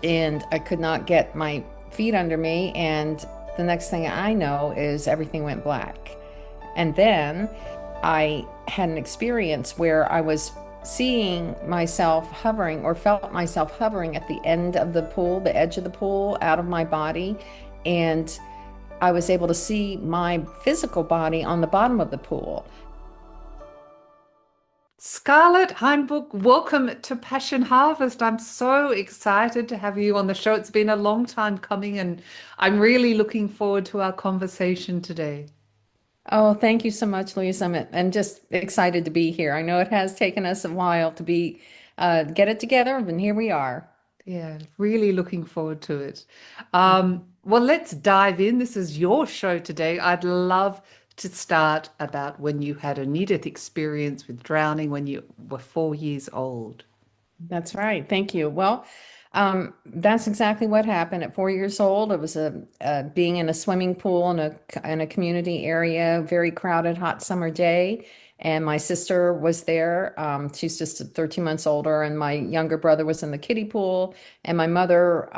and I could not get my feet under me. And the next thing I know is everything went black. And then I had an experience where I was seeing myself hovering or felt myself hovering at the end of the pool, the edge of the pool, out of my body. And I was able to see my physical body on the bottom of the pool. Scarlett, Heinbuch, welcome to Passion Harvest. I'm so excited to have you on the show. It's been a long time coming, and I'm really looking forward to our conversation today. Oh, thank you so much, Louise. I'm just excited to be here. I know it has taken us a while to get it together, and here we are. Yeah, really looking forward to it. Well, let's dive in. This is your show today. I'd love to start about when you had a near-death experience with drowning when you were 4 years old. That's right. Thank you. Well, that's exactly what happened at 4 years old. It was being in a swimming pool in a community area, very crowded, hot summer day. And my sister was there. She's just 13 months older, and my younger brother was in the kiddie pool. And my mother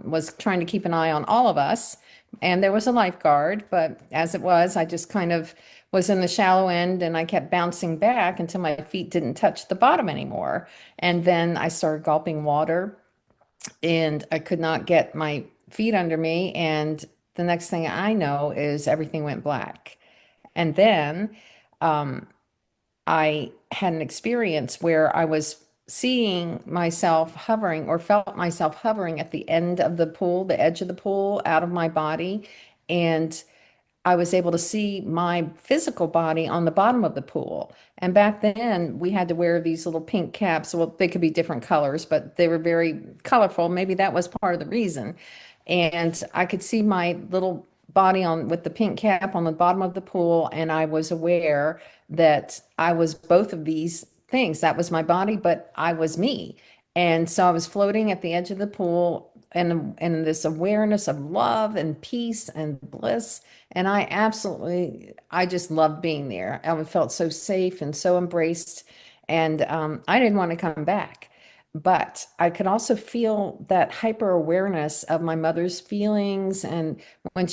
was trying to keep an eye on all of us. And there was a lifeguard, but as it was, I just kind of was in the shallow end and I kept bouncing back until my feet didn't touch the bottom anymore. And then I started gulping water and I could not get my feet under me. And the next thing I know is everything went black. And then I had an experience where I was seeing myself hovering or felt myself hovering at the end of the pool, the edge of the pool, out of my body. And I was able to see my physical body on the bottom of the pool. And back then, we had to wear these little pink caps. Well, they could be different colors, but they were very colorful. Maybe that was part of the reason. And I could see my little body on with the pink cap on the bottom of the pool, and I was aware that I was both of these things. That was my body, but I was me. And so I was floating at the edge of the pool and this awareness of love and peace and bliss. And I just loved being there. I felt so safe and so embraced. And I didn't want to come back. But I could also feel that hyper awareness of my mother's feelings. And when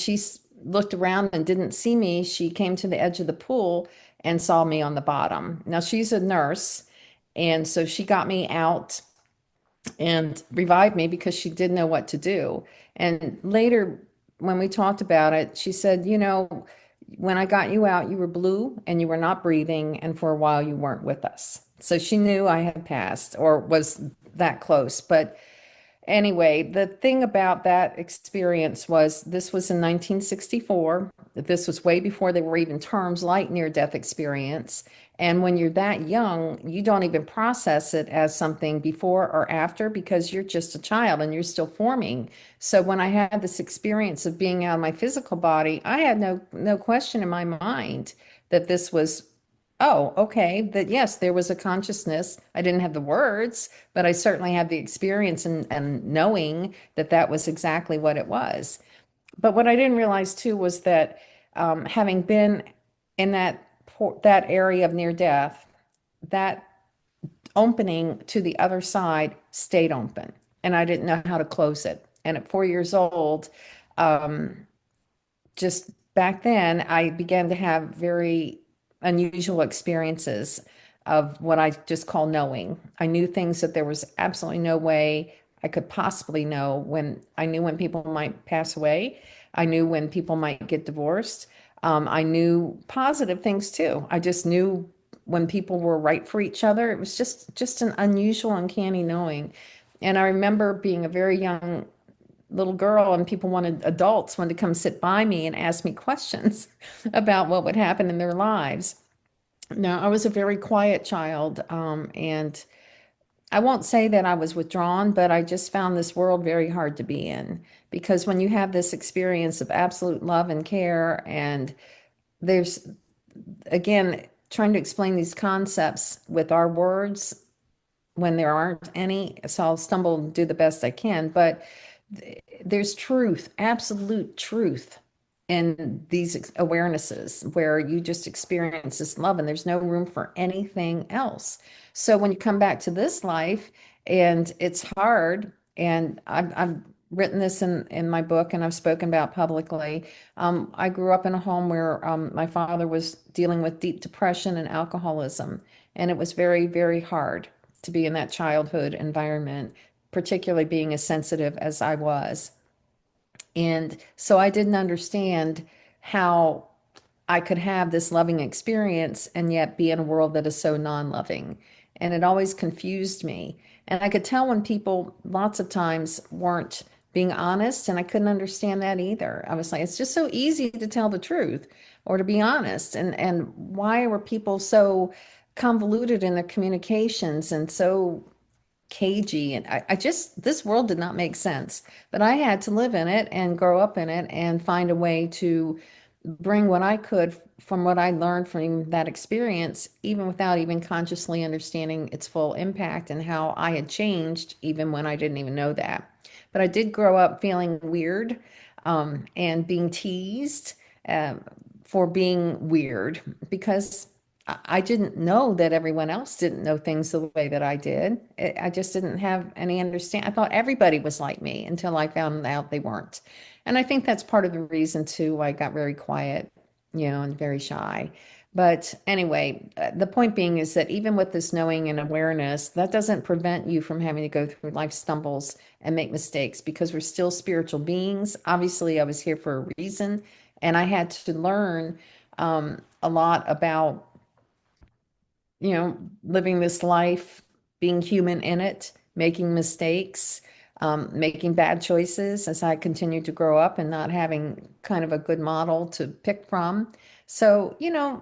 looked around and didn't see me, she came to the edge of the pool and saw me on the bottom. Now she's a nurse. And so she got me out and revived me because she didn't know what to do. And later, when we talked about it, she said, when I got you out, you were blue and you were not breathing. And for a while, you weren't with us. So she knew I had passed or was that close. But anyway, the thing about that experience was this was in 1964. This was way before there were even terms like near-death experience. And when you're that young, you don't even process it as something before or after because you're just a child and you're still forming. So when I had this experience of being out of my physical body, I had no question in my mind that this was, oh, okay, that yes, there was a consciousness. I didn't have the words, but I certainly had the experience and knowing that that was exactly what it was. But what I didn't realize too was that having been in that area of near death, that opening to the other side stayed open, and I didn't know how to close it. And at 4 years old, um, just back then, I began to have very unusual experiences of what I just call knowing. I knew things that there was absolutely no way I could possibly know. When I knew when people might pass away, I knew when people might get divorced. I knew positive things too. I just knew when people were right for each other. It was just an unusual, uncanny knowing. And I remember being a very young little girl and adults wanted to come sit by me and ask me questions about what would happen in their lives. Now, I was a very quiet child, and I won't say that I was withdrawn, but I just found this world very hard to be in because when you have this experience of absolute love and care, and there's, again, trying to explain these concepts with our words when there aren't any, so I'll stumble and do the best I can, but there's truth, absolute truth in these awarenesses where you just experience this love and there's no room for anything else. So when you come back to this life and it's hard and I've written this in my book and I've spoken about publicly. I grew up in a home where my father was dealing with deep depression and alcoholism, and it was very, very hard to be in that childhood environment, particularly being as sensitive as I was. And so I didn't understand how I could have this loving experience and yet be in a world that is so non-loving. And it always confused me. And I could tell when people lots of times weren't being honest, and I couldn't understand that either. I was like, it's just so easy to tell the truth or to be honest. And why were people so convoluted in their communications and so cagey? And I just, this world did not make sense. But I had to live in it and grow up in it and find a way to bring what I could from what I learned from that experience, even without even consciously understanding its full impact and how I had changed, even when I didn't even know that. But I did grow up feeling weird, and being teased uh, for being weird because I didn't know that everyone else didn't know things the way that I did. I just didn't have any understand. I thought everybody was like me until I found out they weren't. And I think that's part of the reason too why I got very quiet, and very shy. But anyway, the point being is that even with this knowing and awareness, that doesn't prevent you from having to go through life stumbles and make mistakes because we're still spiritual beings. Obviously, I was here for a reason, and I had to learn a lot about living this life, being human in it, making mistakes, making bad choices as I continued to grow up and not having kind of a good model to pick from. So,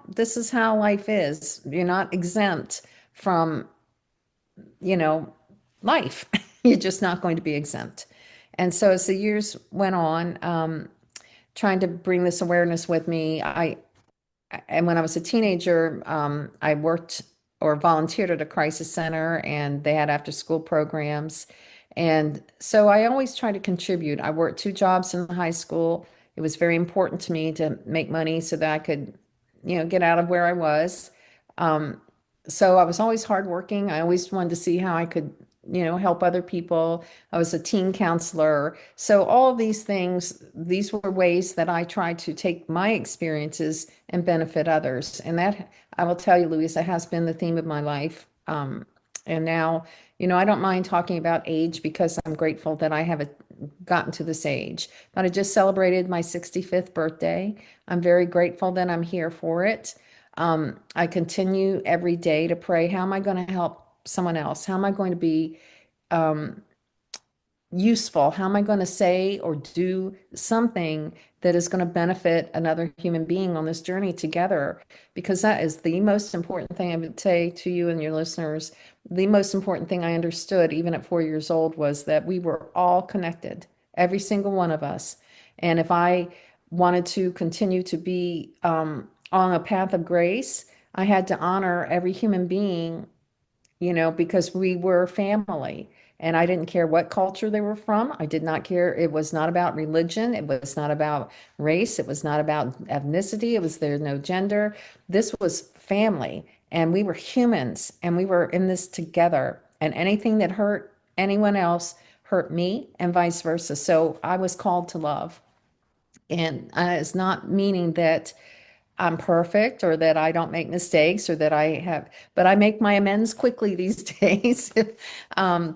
this is how life is. You're not exempt from, you know, life. You're just not going to be exempt. And so as the years went on, trying to bring this awareness with me, and when I was a teenager, I worked or volunteered at a crisis center, and they had after school programs. And so I always try to contribute. I worked two jobs in high school. It was very important to me to make money so that I could, get out of where I was. Um, so I was always hardworking. I always wanted to see how I could, help other people. I was a teen counselor. So all of these things, these were ways that I tried to take my experiences and benefit others. And that, I will tell you, Louisa, has been the theme of my life. And now, I don't mind talking about age because I'm grateful that I have gotten to this age. But I just celebrated my 65th birthday. I'm very grateful that I'm here for it. I continue every day to pray, how am I going to help someone else? How am I going to be um, useful? How am I going to say or do something that is going to benefit another human being on this journey together? Because that is the most important thing I would say to you and your listeners. The most important thing I understood, even at 4 years old, was that we were all connected, every single one of us. And if I wanted to continue to be on a path of grace, I had to honor every human being, because we were family. And I didn't care what culture they were from. I did not care. It was not about religion. It was not about race. It was not about ethnicity. It was there's no gender. This was family. And we were humans and we were in this together. And anything that hurt anyone else hurt me and vice versa. So I was called to love. And it's not meaning that I'm perfect or that I don't make mistakes or that I have, but I make my amends quickly these days.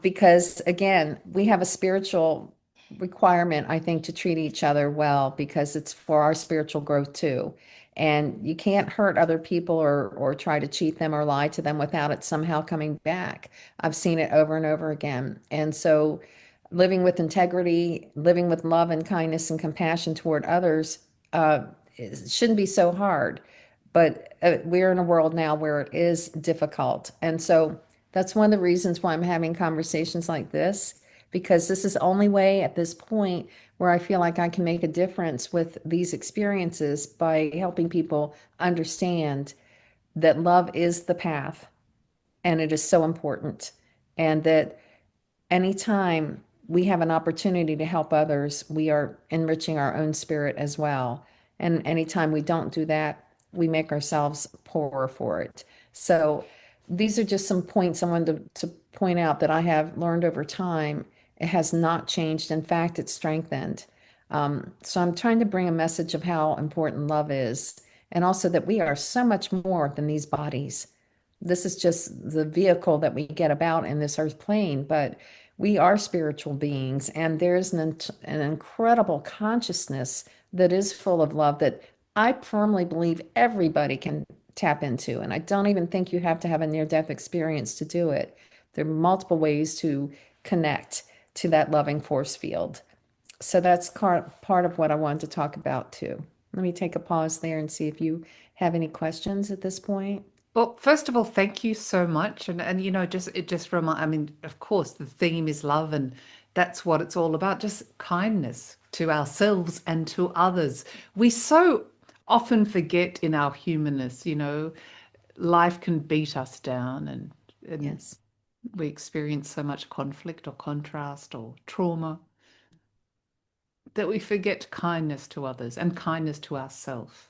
Because again, we have a spiritual requirement, I think, to treat each other well because it's for our spiritual growth too. And you can't hurt other people or try to cheat them or lie to them without it somehow coming back. I've seen it over and over again. And so living with integrity, living with love and kindness and compassion toward others, it shouldn't be so hard. But we're in a world now where it is difficult. And so that's one of the reasons why I'm having conversations like this, because this is the only way at this point where I feel like I can make a difference with these experiences by helping people understand that love is the path and it is so important. And that anytime we have an opportunity to help others, we are enriching our own spirit as well. And anytime we don't do that, we make ourselves poorer for it. So these are just some points I wanted to point out that I have learned over time It has not changed. In fact, it's strengthened. So I'm trying to bring a message of how important love is, and also that we are so much more than these bodies. This is just the vehicle that we get about in this earth plane, but we are spiritual beings, and there's an incredible consciousness that is full of love that I firmly believe everybody can tap into. And I don't even think you have to have a near-death experience to do it. There are multiple ways to connect to that loving force field. So that's part of what I wanted to talk about too. Let me take a pause there and see if you have any questions at this point. Well, first of all, thank you so much. And just it just remind I mean, of course, the theme is love, and that's what it's all about, just kindness to ourselves and to others. We so often forget in our humanness, life can beat us down, and Yes. we experience so much conflict or contrast or trauma that we forget kindness to others and kindness to ourselves.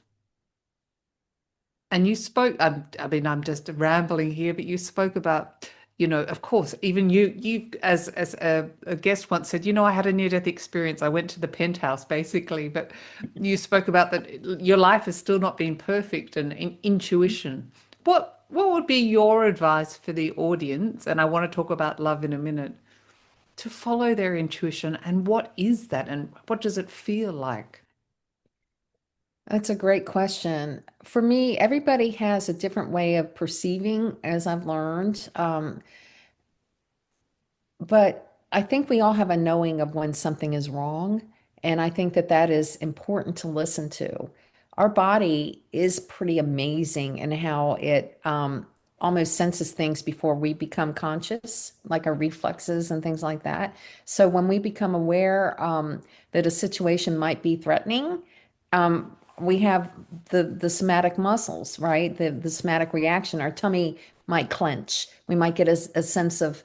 And you spoke, I mean, I'm just rambling here, but you spoke about, of course, even you as a guest once said, I had a near-death experience. I went to the penthouse, basically, but you spoke about that your life has still not been perfect, and intuition. What would be your advice for the audience? And I want to talk about love in a minute, to follow their intuition. And what is that? And what does it feel like? That's a great question. For me, everybody has a different way of perceiving, as I've learned. But I think we all have a knowing of when something is wrong. And I think that that is important to listen to. Our body is pretty amazing in how it almost senses things before we become conscious, like our reflexes and things like that. So when we become aware that a situation might be threatening, we have the somatic muscles, right? The somatic reaction. Our tummy might clench. We might get a sense of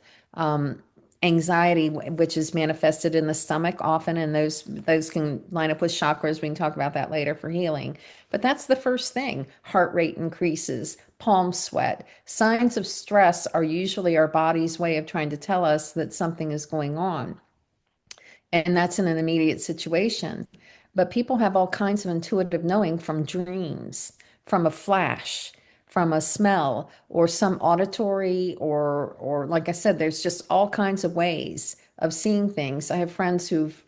anxiety, which is manifested in the stomach often, and those can line up with chakras. We can talk about that later for healing. But that's the first thing. Heart rate increases, palm sweat. Signs of stress are usually our body's way of trying to tell us that something is going on. And that's in an immediate situation. But people have all kinds of intuitive knowing from dreams, from a flash, from a smell, or some auditory, or like I said, there's just all kinds of ways of seeing things. I have friends who've,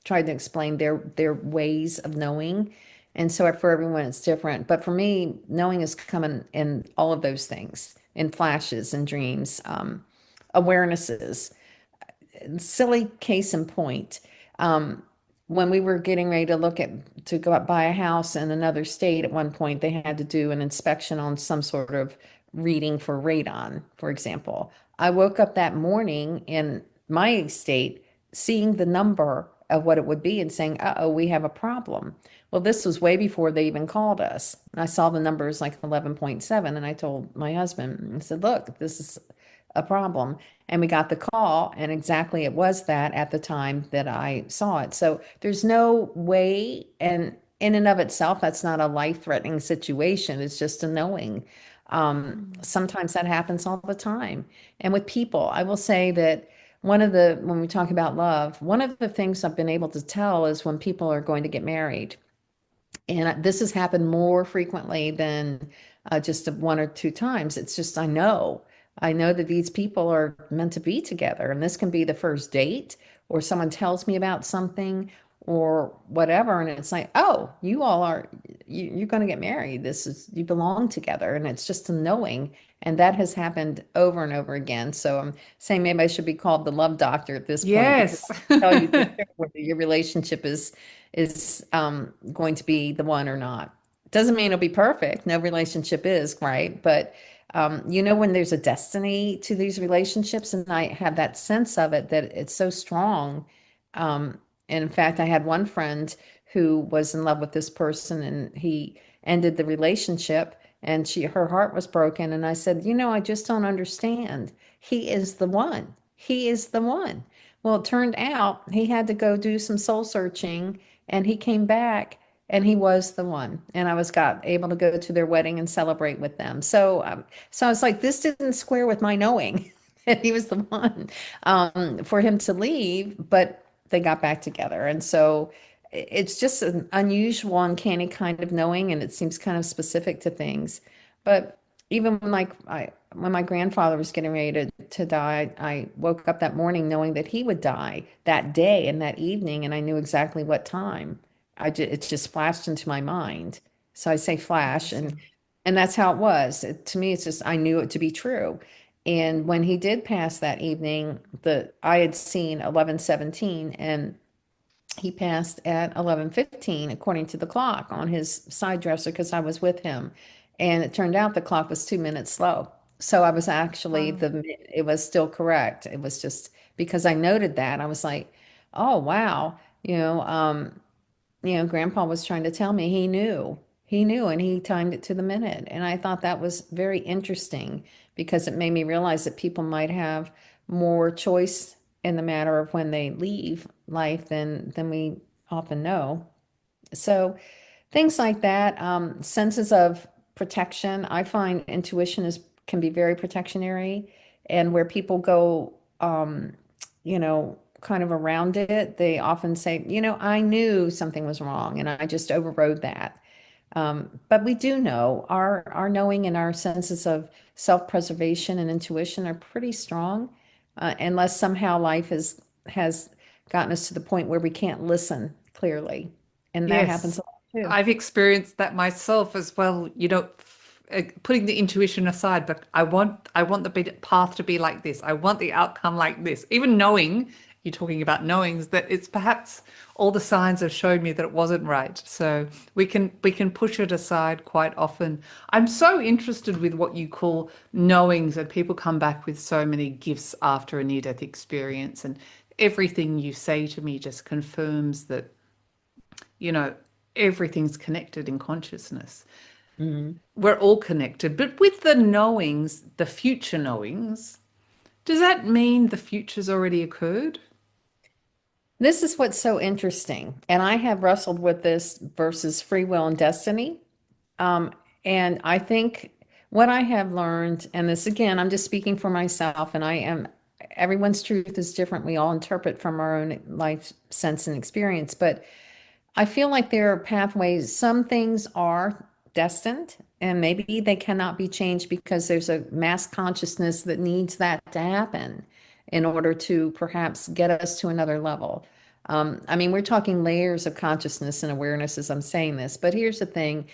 tried to explain their ways of knowing. And so for everyone, it's different. But for me, knowing is coming in all of those things, in flashes and dreams, awarenesses. Silly case in point. When we were getting ready to go up buy a house in another state, at one point they had to do an inspection on some sort of reading for radon, for example. I woke up that morning in my state seeing the number of what it would be and saying, uh-oh, we have a problem. Well, this was way before they even called us. And I saw the numbers like 11.7, and I told my husband, I said, look, this is a problem. And we got the call, and exactly it was that at the time that I saw it. So there's no way, and in and of itself, that's not a life-threatening situation. It's just a knowing. Sometimes that happens all the time. And with people, I will say that when we talk about love, one of the things I've been able to tell is when people are going to get married. And this has happened more frequently than just one or two times. It's just, I know that these people are meant to be together. And this can be the first date, or someone tells me about something or whatever. And it's like, oh, you're going to get married. You belong together. And it's just a knowing. And that has happened over and over again. So I'm saying maybe I should be called the love doctor at this point, because Yes. I can tell you for sure whether your relationship is going to be the one or not. Doesn't mean it'll be perfect. No relationship is, right? But when there's a destiny to these relationships, and I have that sense of it, that it's so strong. And in fact, I had one friend who was in love with this person, and he ended the relationship, and her heart was broken. And I said, I just don't understand. He is the one. He is the one. Well, it turned out he had to go do some soul searching, and he came back, and he was the one. And I was got able to go to their wedding and celebrate with them. So I was like, this didn't square with my knowing. and he was the one for him to leave, but they got back together. And so it's just an unusual, uncanny kind of knowing, and it seems kind of specific to things. But even when my grandfather was getting ready to die, I woke up that morning knowing that he would die that day and that evening, and I knew exactly what time. It just flashed into my mind. So I say flash, Interesting. and that's how it was. To me, it's just I knew it to be true. And when he did pass that evening, the I had seen 11:17, and he passed at 11:15 according to the clock on his side dresser because I was with him. And it turned out the clock was 2 minutes slow. So I was actually Wow. it was still correct. It was just because I noted that I was like, oh wow, Grandpa was trying to tell me he knew, and he timed it to the minute. And I thought that was very interesting because it made me realize that people might have more choice in the matter of when they leave life than we often know. So things like that, senses of protection. I find intuition is can be very protectionary, and where people go, kind of around it, they often say, I knew something was wrong, and I just overrode that. But we do know our knowing and our senses of self-preservation and intuition are pretty strong, unless somehow life has gotten us to the point where we can't listen clearly, and that happens Yes, a lot too. I've experienced that myself as well. Putting the intuition aside, but I want the path to be like this. I want the outcome like this. Even knowing, you're talking about knowings, that it's perhaps all the signs have showed me that it wasn't right. So we can push it aside quite often. I'm so interested with what you call knowings, and people come back with so many gifts after a near-death experience, and everything you say to me just confirms that you know, everything's connected in consciousness. Mhm. We're all connected. But with the knowings, the future knowings, does that mean the future's already occurred? This is what's so interesting, and I have wrestled with this versus free will and destiny. Um, and I think what I have learned, and this again, I'm just speaking for myself, and everyone's truth is different. We all interpret from our own life sense and experience, but I feel like there are pathways. Some things are destined, and maybe they cannot be changed because there's a mass consciousness that needs that to happen in order to perhaps get us to another level. I mean, we're talking layers of consciousness and awareness as I'm saying this, but here's the thing.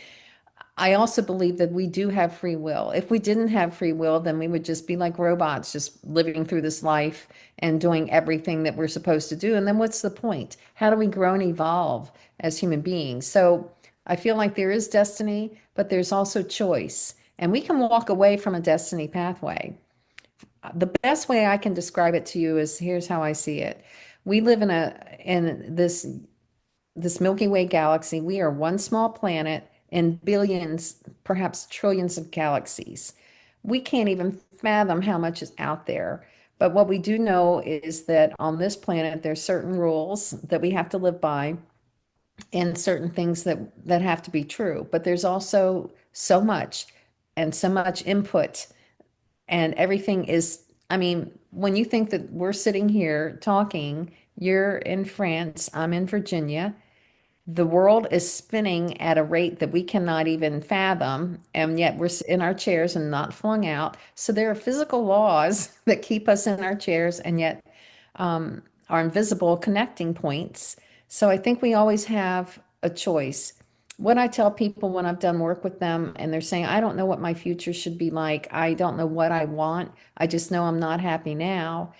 I also believe that we do have free will. If we didn't have free will, then we would just be like robots, just living through this life and doing everything that we're supposed to do. And then what's the point? How do we grow and evolve as human beings? So I feel like there is destiny, but there's also choice. And we can walk away from a destiny pathway. The best way I can describe it to you is here's how I see it. We live in this Milky Way galaxy. We are one small planet in billions, perhaps trillions of galaxies. We can't even fathom how much is out there. But what we do know is that on this planet, there's certain rules that we have to live by and certain things that have to be true. But there's also so much and so much input, and everything is, I mean, when you think that we're sitting here talking, you're in France, I'm in Virginia, the world is spinning at a rate that we cannot even fathom, and yet we're in our chairs and not flung out. So there are physical laws that keep us in our chairs, and yet are invisible connecting points. So I think we always have a choice. What I tell people when I've done work with them and they're saying, I don't know what my future should be like. I don't know what I want. I just know I'm not happy now.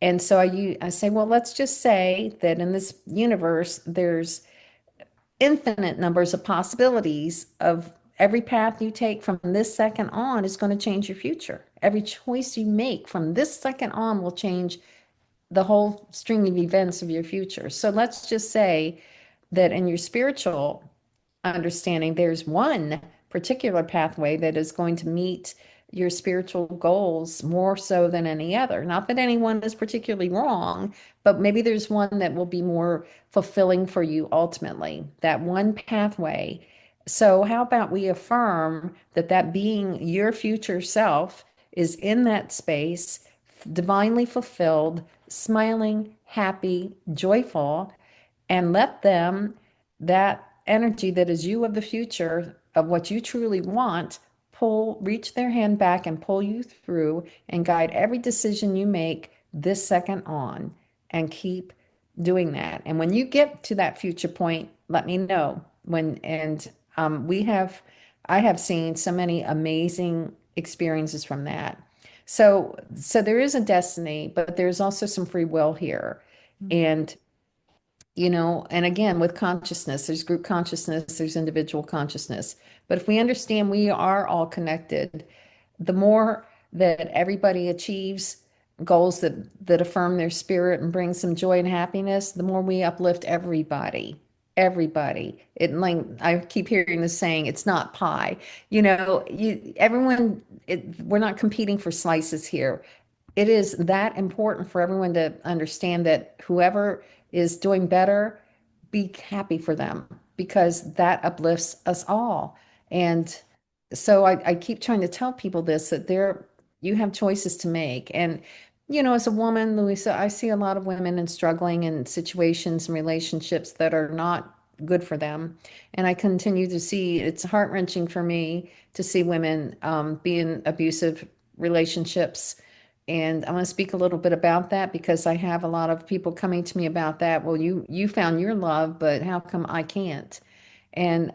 And so I say, well, let's just say that in this universe, there's infinite numbers of possibilities of every path you take from this second on is going to change your future. Every choice you make from this second on will change the whole string of events of your future. So let's just say that in your spiritual understanding, there's one particular pathway that is going to meet your spiritual goals more so than any other. Not that anyone is particularly wrong, but maybe there's one that will be more fulfilling for you ultimately, that one pathway. So, how about we affirm that that being your future self is in that space, divinely fulfilled, smiling, happy, joyful, and let them, that energy that is you of the future, of what you truly want, reach their hand back and pull you through and guide every decision you make this second on, and keep doing that. And when you get to that future point, let me know. I have seen so many amazing experiences from that. So there is a destiny, but there's also some free will here. And and again, with consciousness, there's group consciousness, there's individual consciousness. But if we understand we are all connected, the more that everybody achieves goals that affirm their spirit and bring some joy and happiness, the more we uplift everybody. Everybody. It, like I keep hearing this saying, it's not pie. We're not competing for slices here. It is that important for everyone to understand that whoever is doing better, be happy for them, because that uplifts us all. And so I keep trying to tell people this, that you have choices to make. And, as a woman, Louisa, I see a lot of women and struggling in situations and relationships that are not good for them. And I continue to see, it's heart-wrenching for me to see women be in abusive relationships. And I want to speak a little bit about that because I have a lot of people coming to me about that. Well, you found your love, but how come I can't? And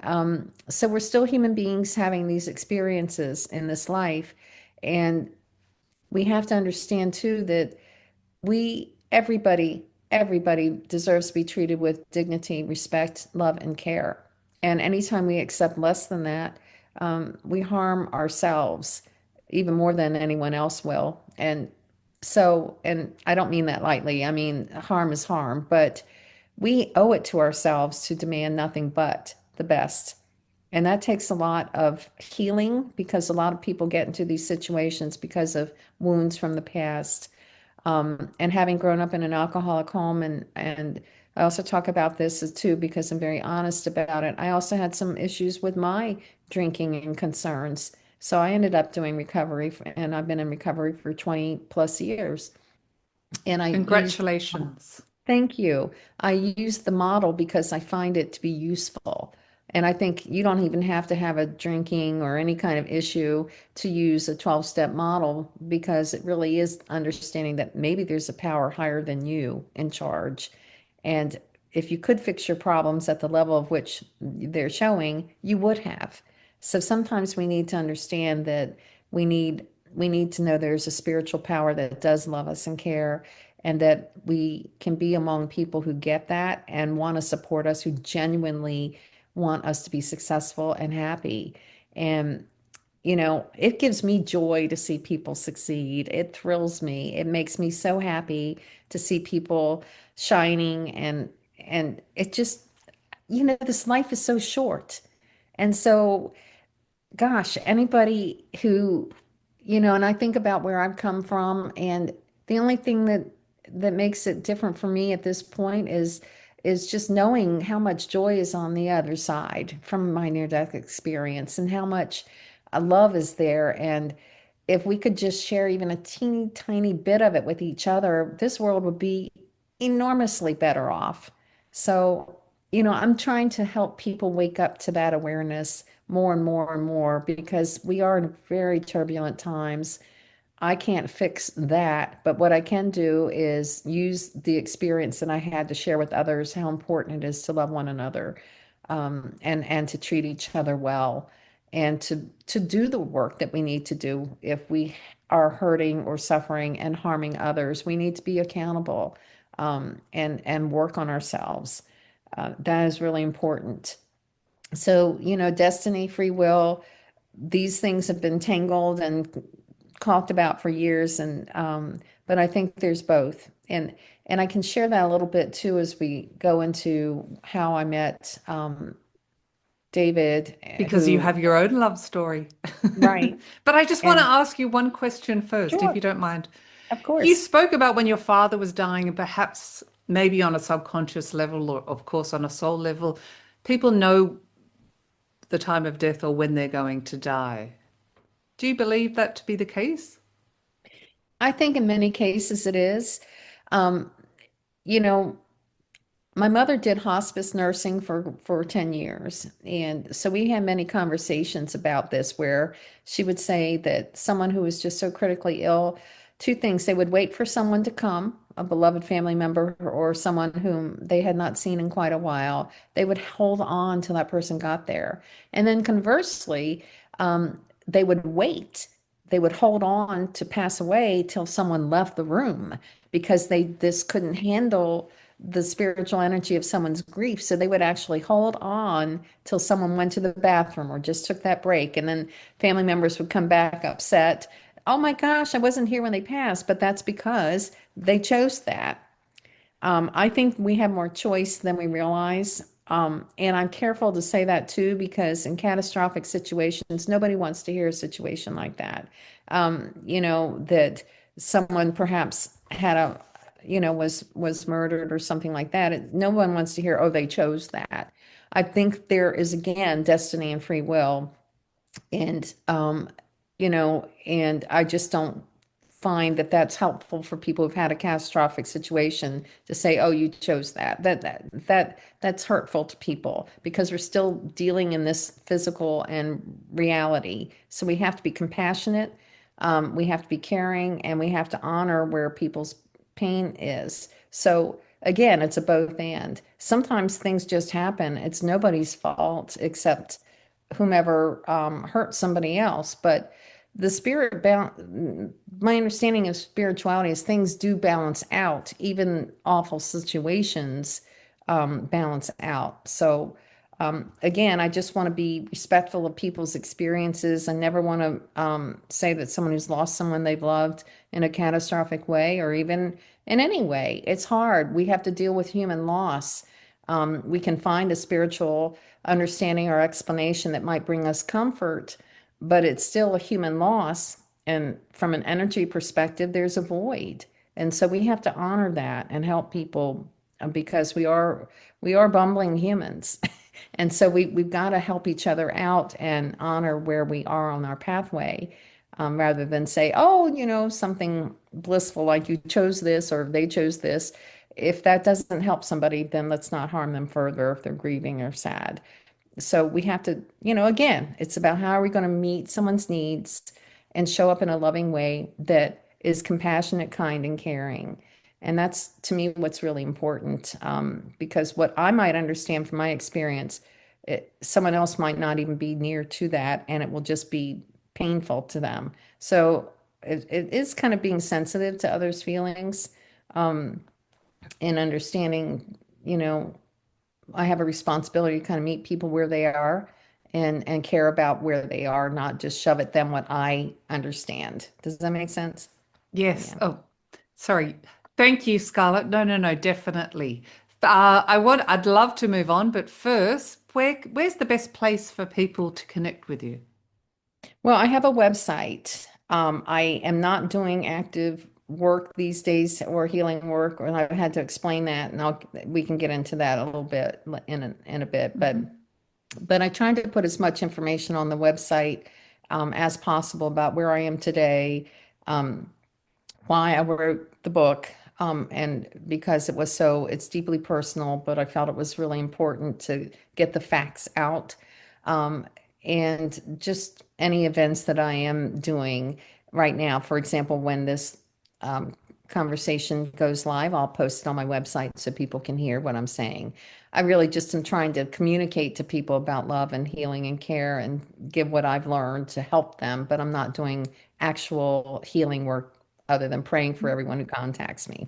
so we're still human beings having these experiences in this life. And we have to understand too that everybody deserves to be treated with dignity, respect, love, and care. And anytime we accept less than that, we harm ourselves even more than anyone else will. And I don't mean that lightly. I mean, harm is harm, but we owe it to ourselves to demand nothing but the best. And that takes a lot of healing, because a lot of people get into these situations because of wounds from the past. And having grown up in an alcoholic home, and I also talk about this too because I'm very honest about it. I also had some issues with my drinking and concerns. So I ended up doing recovery, and I've been in recovery for 20 plus years. And I used Congratulations. Thank you. I use the model because I find it to be useful. And I think you don't even have to have a drinking or any kind of issue to use a 12-step model, because it really is understanding that maybe there's a power higher than you in charge. And if you could fix your problems at the level of which they're showing, you would have. So sometimes we need to understand that we need to know there's a spiritual power that does love us and care, and that we can be among people who get that and want to support us, who genuinely want us to be successful and happy. And, it gives me joy to see people succeed. It thrills me. It makes me so happy to see people shining, and it just, this life is so short. And so, gosh, anybody who, and I think about where I've come from, and the only thing that makes it different for me at this point is just knowing how much joy is on the other side from my near-death experience, and how much love is there. And if we could just share even a teeny tiny bit of it with each other, this world would be enormously better off. So, I'm trying to help people wake up to that awareness more and more and more, because we are in very turbulent times. I can't fix that, but what I can do is use the experience that I had to share with others, how important it is to love one another, and to treat each other well, and to do the work that we need to do. If we are hurting or suffering and harming others, we need to be accountable, and work on ourselves. That is really important. So, destiny, free will, these things have been tangled and talked about for years, and but I think there's both. And I can share that a little bit too as we go into how I met David, Because you who, have your own love story. right, But I just want to and ask you one question first, if sure, you don't mind. of You course. spoke about when your father was dying, and perhaps maybe on a subconscious level, or of course on a soul level, people know the time of death or when they're going to die. Do you believe that to be the case? I think in many cases it is. Um, you know, my mother did hospice nursing for 10 years. And so we had many conversations about this where she would say that someone who was just so critically ill, two things, they would wait for someone to come, a beloved family member or someone whom they had not seen in quite a while. They would hold on till that person got there. And then conversely, they would wait. They would hold on to pass away till someone left the room because they this couldn't handle the spiritual energy of someone's grief. So they would actually hold on till someone went to the bathroom or just took that break. And then family members would come back upset. Oh my gosh, I wasn't here when they passed, but that's because they chose that. I think we have more choice than we realize. And I'm careful to say that too, because in catastrophic situations, nobody wants to hear a situation like that. That someone perhaps had was murdered or something like that. No one wants to hear, oh, they chose that. I think there is again destiny and free will, and and I just don't find that that's helpful for people who've had a catastrophic situation to say, "Oh, you chose that." That's hurtful to people because we're still dealing in this physical and reality. So we have to be compassionate, we have to be caring, and we have to honor where people's pain is. So again, it's a both and. Sometimes things just happen. It's nobody's fault except whomever hurt somebody else. But the my understanding of spirituality is things do balance out, even awful situations balance out. So again, I just want to be respectful of people's experiences. I never want to say that someone who's lost someone they've loved in a catastrophic way or even in any way. It's hard. We have to deal with human loss. We can find a spiritual understanding or explanation that might bring us comfort, but it's still a human loss. And from an energy perspective, there's a void. And so we have to honor that and help people because we are bumbling humans. And so we've got to help each other out and honor where we are on our pathway, rather than say, oh, something blissful like you chose this or they chose this. If that doesn't help somebody, then let's not harm them further if they're grieving or sad. So we have to, again, it's about how are we going to meet someone's needs and show up in a loving way that is compassionate, kind, and caring. And that's to me what's really important, because what I might understand from my experience, someone else might not even be near to that, and it will just be painful to them. So it is kind of being sensitive to others' feelings, and understanding, I have a responsibility to kind of meet people where they are and care about where they are, not just shove at them what I understand. Does that make sense? Yes. Yeah. Oh, sorry. Thank you, Scarlett. No, no, no, definitely. I'd love to move on, but first, where's the best place for people to connect with you? Well, I have a website. I am not doing active work these days or healing work, and I've had to explain that, and we can get into that a little bit in a bit, but Mhm. I tried to put as much information on the website as possible about where I am today, um, why I wrote the book, and because it's deeply personal, but I felt it was really important to get the facts out, um, and just any events that I am doing right now. For example, when this um, conversation goes live, I'll post it on my website so people can hear what I'm saying. I really just am trying to communicate to people about love and healing and care and give what I've learned to help them, but I'm not doing actual healing work other than praying for everyone who contacts me.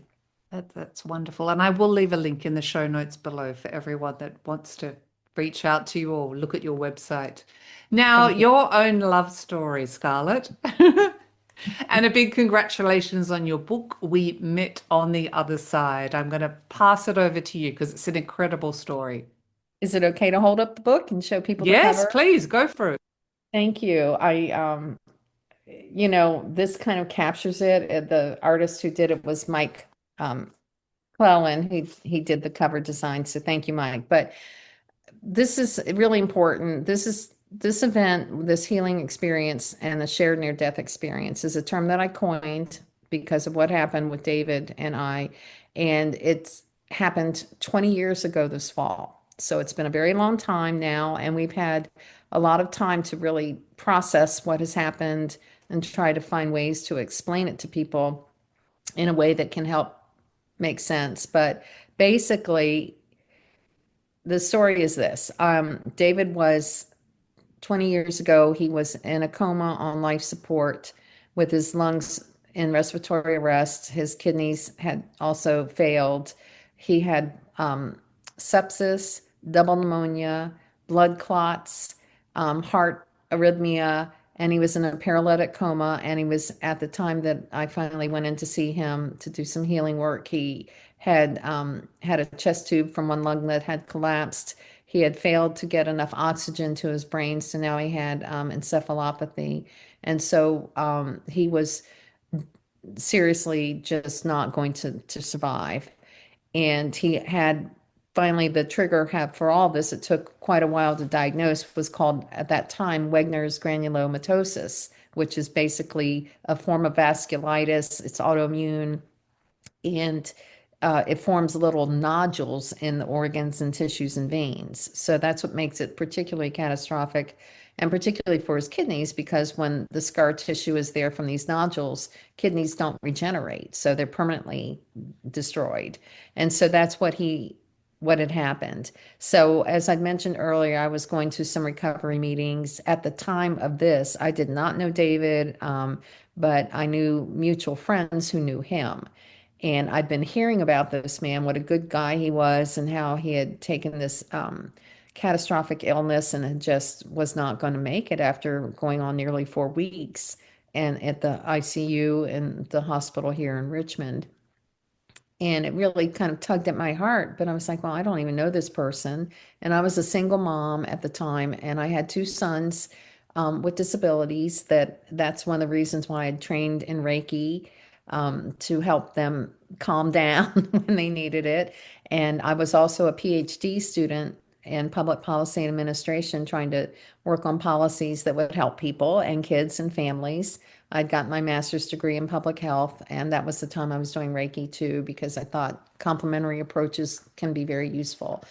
That's wonderful. And I will leave a link in the show notes below for everyone that wants to reach out to you or look at your website. Now, Thank you. your own love story, Scarlett. And a big congratulations on your book, We Met on the Other Side. I'm going to pass it over to you because it's an incredible story. Is it okay to hold up the book and show people the Yes, cover? please go for it. Thank you. This kind of captures it. The artist who did it was Mike Clellan. He did the cover design. So thank you, Mike. But this is really important. This event, this healing experience, and the shared near-death experience is a term that I coined because of what happened with David and I. And it's happened 20 years ago this fall. So it's been a very long time now, and we've had a lot of time to really process what has happened and try to find ways to explain it to people in a way that can help make sense. But basically, the story is this. David was 20 years ago, he was in a coma on life support with his lungs in respiratory arrest. His kidneys had also failed. He had sepsis, double pneumonia, blood clots, heart arrhythmia, and he was in a paralytic coma. And he was, at the time that I finally went in to see him to do some healing work, he had a chest tube from one lung that had collapsed. He had failed to get enough oxygen to his brain, so now he had encephalopathy. And so he was seriously just not going to survive. And he had finally the trigger had for all this, it took quite a while to diagnose, was called at that time Wegener's granulomatosis, which is basically a form of vasculitis. It's autoimmune, and it forms little nodules in the organs and tissues and veins. So that's what makes it particularly catastrophic, and particularly for his kidneys, because when the scar tissue is there from these nodules, kidneys don't regenerate, so they're permanently destroyed. And so that's what had happened. So as I mentioned earlier, I was going to some recovery meetings. At the time of this, I did not know David, but I knew mutual friends who knew him. And I'd been hearing about this man, what a good guy he was, and how he had taken this catastrophic illness and had just was not going to make it after going on nearly 4 weeks and at the ICU in the hospital here in Richmond. And it really kind of tugged at my heart. But I was like, well, I don't even know this person. And I was a single mom at the time, and I had two sons with disabilities. That's one of the reasons why I had trained in Reiki, to help them calm down when they needed it. And I was also a PhD student in public policy and administration, trying to work on policies that would help people and kids and families. I'd got my master's degree in public health, and that was the time I was doing Reiki too, because I thought complementary approaches can be very useful.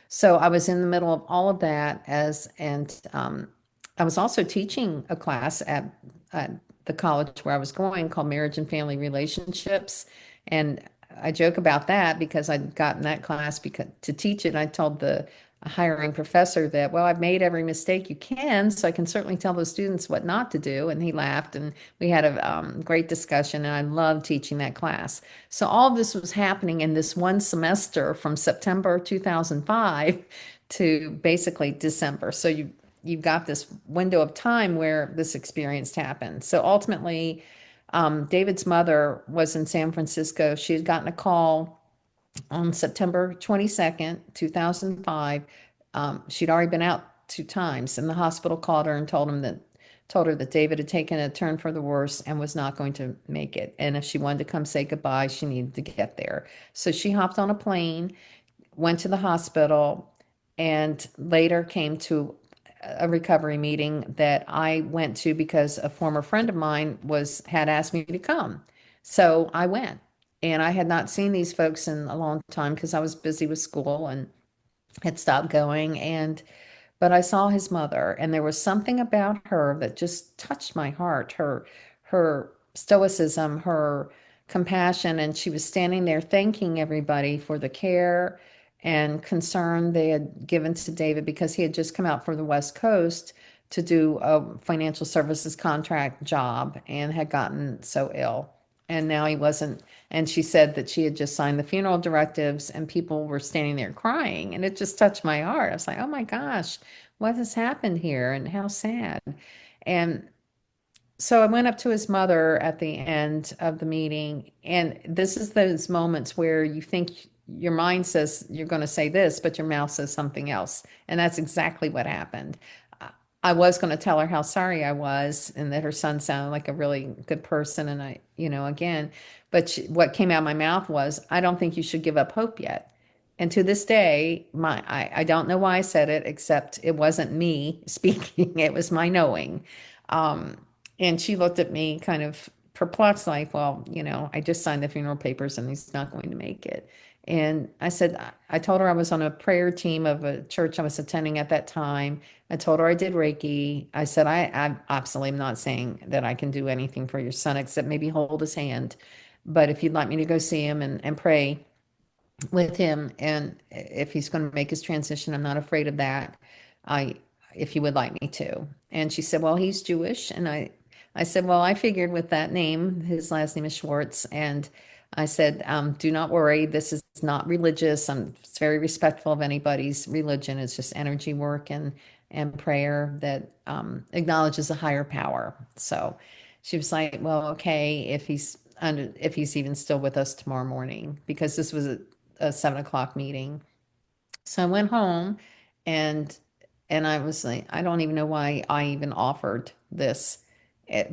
So I was in the middle of all of that I was also teaching a class at the college where I was going, called Marriage and Family Relationships. And I joke about that because I'd gotten that class because to teach it. I told the hiring professor that, well, I've made every mistake you can, so I can certainly tell the students what not to do. And he laughed, and we had a great discussion, and I loved teaching that class. So all of this was happening in this one semester from September 2005 to basically December. So you've got this window of time where this experience happened. So ultimately, David's mother was in San Francisco. She had gotten a call on September 22nd, 2005. She'd already been out 2 times, and the hospital called her and told her that David had taken a turn for the worse and was not going to make it. And if she wanted to come say goodbye, she needed to get there. So she hopped on a plane, went to the hospital, and later came to a recovery meeting that I went to because a former friend of mine had asked me to come. So I went. And I had not seen these folks in a long time because I was busy with school and had stopped going. But I saw his mother, and there was something about her that just touched my heart. Her stoicism, her compassion, and she was standing there thanking everybody for the care and concern they had given to David, because he had just come out from the West Coast to do a financial services contract job and had gotten so ill. And now he wasn't. And she said that she had just signed the funeral directives, and people were standing there crying. And it just touched my heart. I was like, oh my gosh, what has happened here? And how sad. And so I went up to his mother at the end of the meeting. And this is those moments where you think your mind says you're going to say this, but your mouth says something else. And that's exactly what happened. I was going to tell her how sorry I was and that her son sounded like a really good person. And again, but what came out of my mouth was, I don't think you should give up hope yet. And to this day, I don't know why I said it, except it wasn't me speaking. It was my knowing. And she looked at me kind of perplexed, like, well, I just signed the funeral papers and he's not going to make it. And I said, I told her I was on a prayer team of a church I was attending at that time. I told her I did Reiki. I said, I absolutely am not saying that I can do anything for your son except maybe hold his hand. But if you'd like me to go see him and pray with him, and if he's going to make his transition, I'm not afraid of that. I, if you would like me to. And she said, well, he's Jewish. And I said, well, I figured with that name, his last name is Schwartz. And I said, do not worry. This is not religious. I'm it's very respectful of anybody's religion. It's just energy work and prayer that acknowledges a higher power. So she was like, well, okay, if he's even still with us tomorrow morning, because this was a 7 o'clock meeting. So I went home and I was like, I don't even know why I even offered this.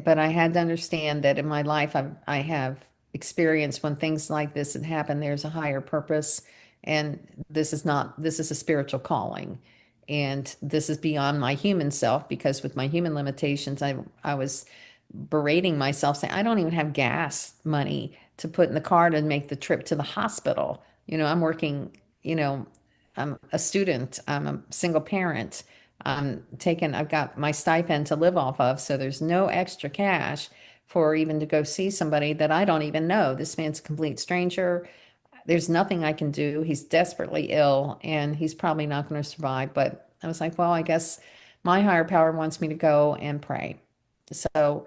But I had to understand that in my life I have experienced when things like this had happened, there's a higher purpose. And this is a spiritual calling. And this is beyond my human self, because with my human limitations, I was berating myself saying, I don't even have gas money to put in the car to make the trip to the hospital. I'm working, I'm a student, I'm a single parent. I've got my stipend to live off of. So there's no extra cash for even to go see somebody that I don't even know. This man's a complete stranger. There's nothing I can do. He's desperately ill and he's probably not going to survive. But I was like, well, I guess my higher power wants me to go and pray. So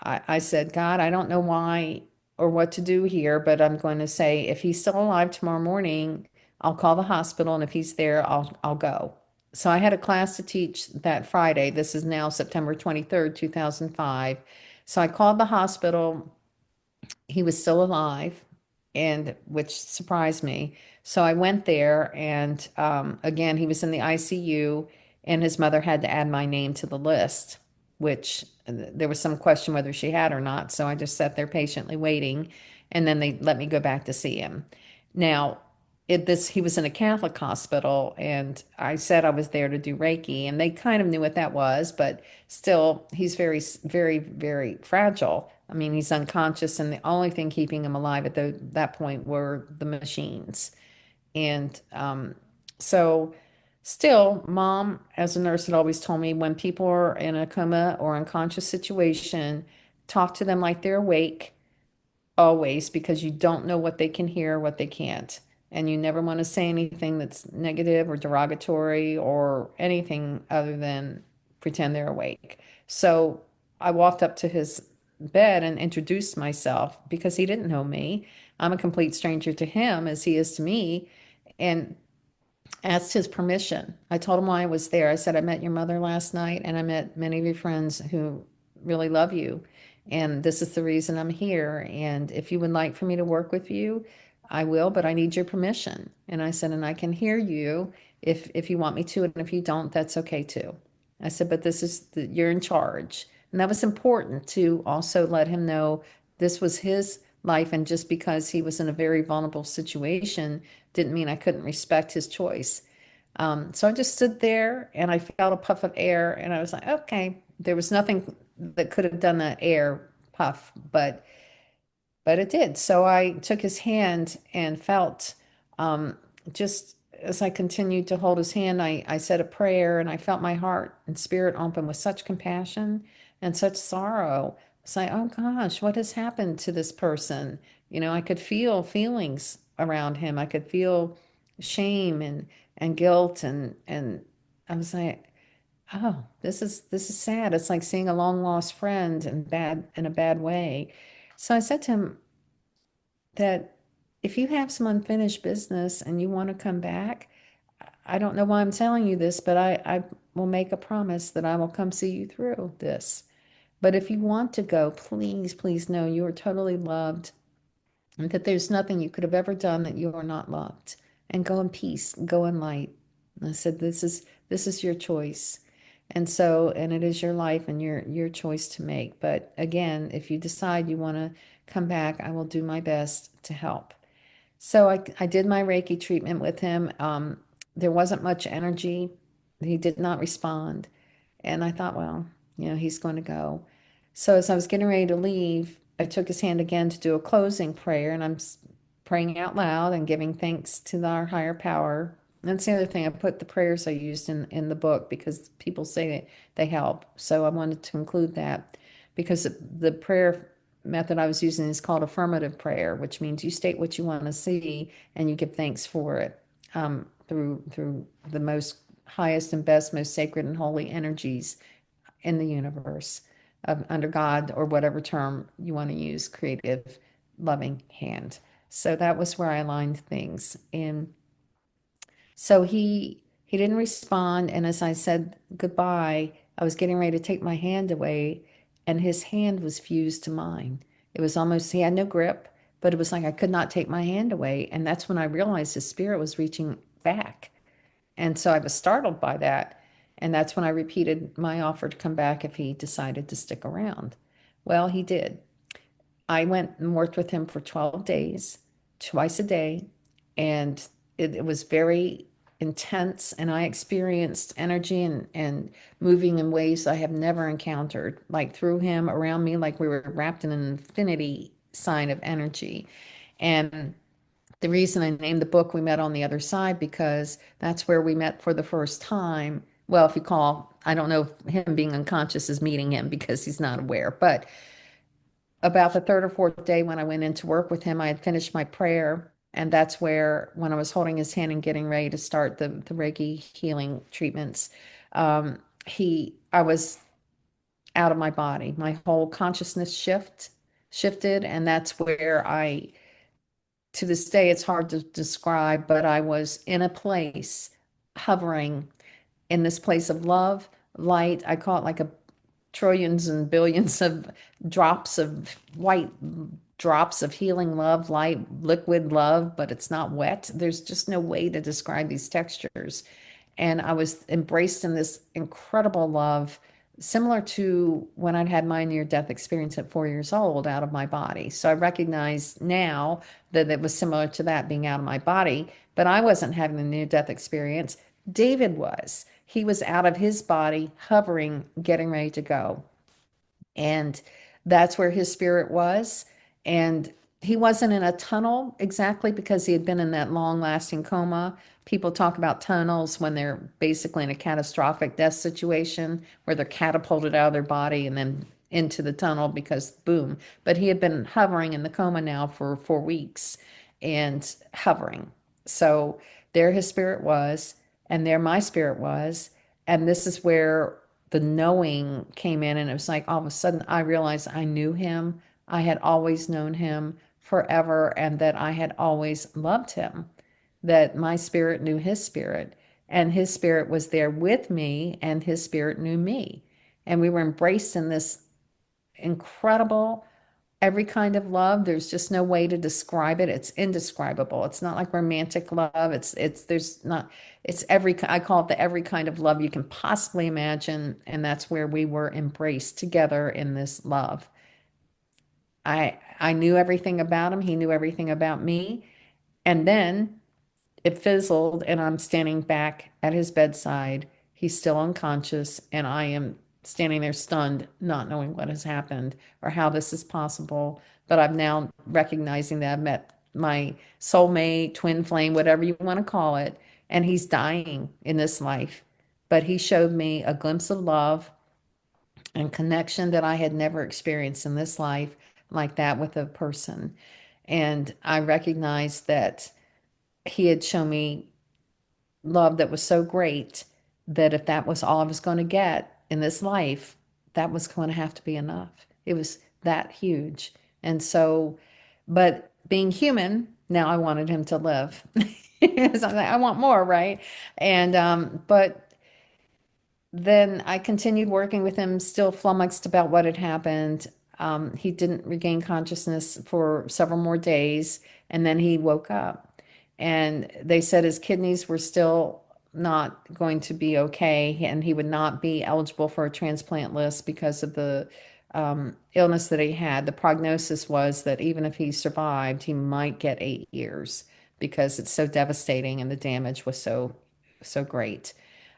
I said, God, I don't know why or what to do here, but I'm going to say, if he's still alive tomorrow morning, I'll call the hospital, and if he's there, I'll go. So I had a class to teach that Friday. This is now September 23rd, 2005. So I called the hospital. He was still alive, and which surprised me. So I went there, and again, he was in the ICU, and his mother had to add my name to the list, which there was some question whether she had or not. So I just sat there patiently waiting, and then they let me go back to see him. Now, he was in a Catholic hospital, and I said I was there to do Reiki, and they kind of knew what that was, but still, he's very, very, very fragile. I mean, he's unconscious, and the only thing keeping him alive at that point were the machines. And so, still, mom, as a nurse, had always told me when people are in a coma or unconscious situation, talk to them like they're awake always, because you don't know what they can hear, what they can't. And you never want to say anything that's negative or derogatory or anything other than pretend they're awake. So I walked up to his bed and introduced myself because he didn't know me. I'm a complete stranger to him as he is to me. And asked his permission. I told him why I was there. I said, I met your mother last night, and I met many of your friends who really love you. And this is the reason I'm here. And if you would like for me to work with you, I will, but I need your permission. And I said, and I can hear you if you want me to, and if you don't, that's okay too. I said, but you're in charge. And that was important to also let him know this was his life. And just because he was in a very vulnerable situation didn't mean I couldn't respect his choice. So I just stood there and I felt a puff of air, and I was like, okay, there was nothing that could have done that air puff, but it did. So I took his hand and felt, just as I continued to hold his hand, I said a prayer, and I felt my heart and spirit open with such compassion and such sorrow. It's like, oh gosh, what has happened to this person? I could feel feelings around him. I could feel shame and guilt, and I was like, oh, this is sad. It's like seeing a long lost friend in a bad way. So I said to him that if you have some unfinished business and you want to come back, I don't know why I'm telling you this, but I will make a promise that I will come see you through this. But if you want to go, please, please know you are totally loved, and that there's nothing you could have ever done that you are not loved. And go in peace, go in light. And I said, this is your choice. And it is your life and your choice to make. But again, if you decide you want to come back, I will do my best to help. So I did my Reiki treatment with him. There wasn't much energy. He did not respond. And I thought, well, he's going to go. So as I was getting ready to leave, I took his hand again to do a closing prayer, and I'm praying out loud and giving thanks to our higher power. And that's the other thing. I put the prayers I used in the book because people say they help. So I wanted to include that because the prayer method I was using is called affirmative prayer, which means you state what you want to see and you give thanks for it through the most highest and best, most sacred and holy energies in the universe, under God, or whatever term you want to use, creative, loving hand. So that was where I aligned things. And so he didn't respond. And as I said goodbye, I was getting ready to take my hand away, and his hand was fused to mine. It was almost, he had no grip, but it was like I could not take my hand away. And that's when I realized his spirit was reaching back. And so I was startled by that. And that's when I repeated my offer to come back if he decided to stick around. Well, he did. I went and worked with him for 12 days, twice a day, and it was very intense. And I experienced energy and moving in ways I have never encountered, like through him, around me, like we were wrapped in an infinity sign of energy. And the reason I named the book We Met on the Other Side, because that's where we met for the first time. Well, if you call, I don't know if him being unconscious is meeting him because he's not aware, but about the third or fourth day when I went in to work with him, I had finished my prayer. And that's where, when I was holding his hand and getting ready to start the Reiki healing treatments, I was out of my body. My whole consciousness shifted. And that's where to this day, it's hard to describe, but I was in a place hovering in this place of love, light. I call it like a trillions and billions of drops of white drops of healing love, light, liquid love, but it's not wet. There's just no way to describe these textures. And I was embraced in this incredible love, similar to when I'd had my near-death experience at 4 years old out of my body. So I recognize now that it was similar to that, being out of my body, but I wasn't having a near-death experience. David was. He was out of his body, hovering, getting ready to go. And that's where his spirit was. And he wasn't in a tunnel exactly because he had been in that long lasting coma. People talk about tunnels when they're basically in a catastrophic death situation where they're catapulted out of their body and then into the tunnel because boom. But he had been hovering in the coma now for 4 weeks and hovering. So there his spirit was, and there my spirit was. And this is where the knowing came in, and it was like all of a sudden I realized I knew him. I had always known him forever, and that I had always loved him, that my spirit knew his spirit, and his spirit was there with me, and his spirit knew me. And we were embraced in this incredible, every kind of love. There's just no way to describe it. It's indescribable. It's not like romantic love. There's not, it's I call it the every kind of love you can possibly imagine. And that's where we were embraced together in this love. I knew everything about him. He knew everything about me. And then it fizzled, and I'm standing back at his bedside. He's still unconscious, and I am standing there stunned, not knowing what has happened or how this is possible. But I'm now recognizing that I've met my soulmate, twin flame, whatever you want to call it, and he's dying in this life. But he showed me a glimpse of love and connection that I had never experienced in this life, like that with a person. And I recognized that he had shown me love that was so great that if that was all I was going to get in this life, that was going to have to be enough. It was that huge. And so, but being human, now I wanted him to live. So I was like, I want more, right? And but then I continued working with him, still flummoxed about what had happened. He didn't regain consciousness for several more days, and then he woke up. And they said his kidneys were still not going to be okay, and he would not be eligible for a transplant list because of the illness that he had. The prognosis was that even if he survived, he might get 8 years because it's so devastating and the damage was so great.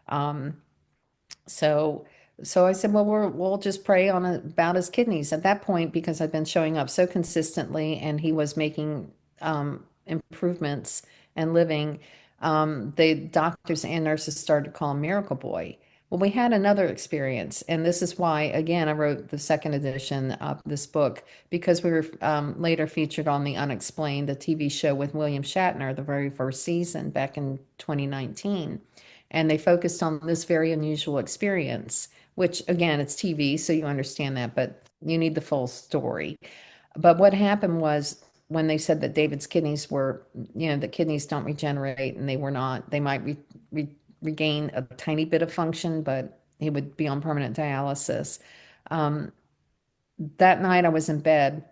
Um, so So I said, well, we'll just pray on about his kidneys at that point, because I'd been showing up so consistently and he was making improvements and living. The doctors and nurses started to call him Miracle Boy. Well, we had another experience, and this is why, again, I wrote the second edition of this book, because we were later featured on The Unexplained, the TV show with William Shatner, the very first season back in 2019. And they focused on this very unusual experience, which again, it's TV, so you understand that, but you need the full story. But what happened was, when they said that David's kidneys were, the kidneys don't regenerate, and they were not, they might regain a tiny bit of function, but he would be on permanent dialysis. Um, that night I was in bed,